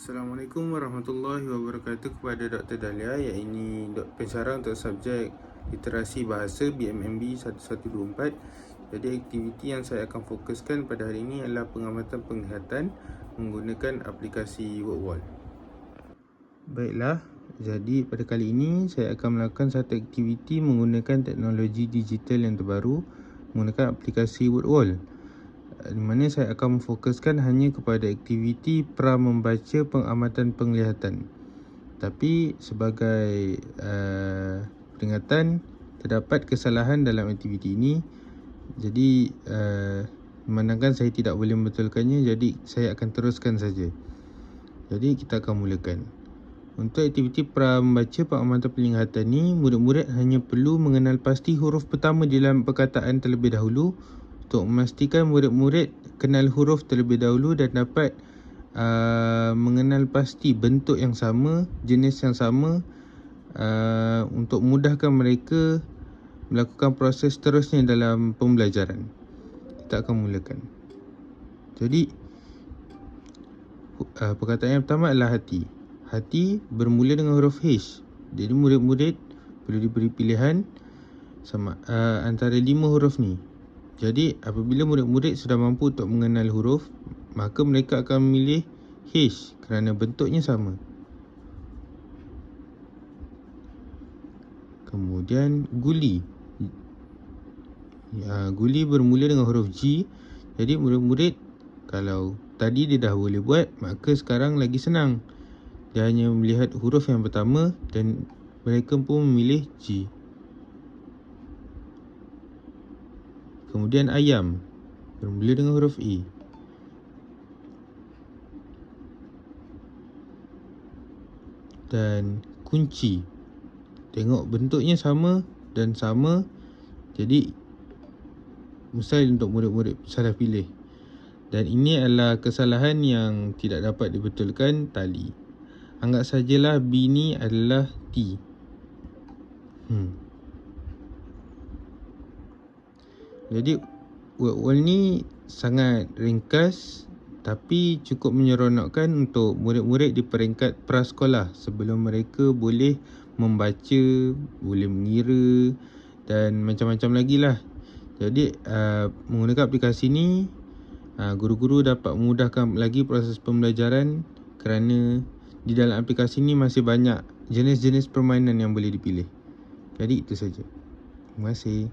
Assalamualaikum warahmatullahi wabarakatuh kepada Dr. Dahlia, iaitu pensyarah untuk subjek literasi bahasa BMMB 1124. Jadi aktiviti yang saya akan fokuskan pada hari ini adalah pengamatan penglihatan menggunakan aplikasi WordWall. Baiklah, jadi pada kali ini saya akan melakukan satu aktiviti menggunakan teknologi digital yang terbaru menggunakan aplikasi WordWall, di mana saya akan memfokuskan hanya kepada aktiviti pra membaca pengamatan penglihatan. Tapi sebagai peringatan, terdapat kesalahan dalam aktiviti ini. Jadi memandangkan saya tidak boleh membetulkannya, jadi saya akan teruskan saja. Jadi kita akan mulakan. Untuk aktiviti pra membaca pengamatan penglihatan ni, murid-murid hanya perlu mengenal pasti huruf pertama di dalam perkataan terlebih dahulu. Untuk memastikan murid-murid kenal huruf terlebih dahulu dan dapat mengenal pasti bentuk yang sama, jenis yang sama, untuk memudahkan mereka melakukan proses seterusnya dalam pembelajaran. Kita akan mulakan. Jadi perkataan yang pertama adalah hati. Hati bermula dengan huruf H. Jadi murid-murid perlu diberi pilihan sama antara 5 huruf ni. Jadi apabila murid-murid sudah mampu untuk mengenal huruf, maka mereka akan memilih H kerana bentuknya sama. Kemudian guli. Guli bermula dengan huruf G. Jadi murid-murid kalau tadi dia dah boleh buat, maka sekarang lagi senang. Dia hanya melihat huruf yang pertama dan mereka pun memilih G. Kemudian ayam bermula dengan huruf E. Dan kunci, tengok bentuknya sama dan sama, jadi mustahil untuk murid-murid salah pilih. Dan ini adalah kesalahan yang tidak dapat dibetulkan, tali. Anggap sajalah B ni adalah T. Jadi WordWall ni sangat ringkas tapi cukup menyeronokkan untuk murid-murid di peringkat prasekolah sebelum mereka boleh membaca, boleh mengira dan macam-macam lagi lah. Jadi menggunakan aplikasi ni, guru-guru dapat memudahkan lagi proses pembelajaran kerana di dalam aplikasi ni masih banyak jenis-jenis permainan yang boleh dipilih. Jadi itu saja. Terima kasih.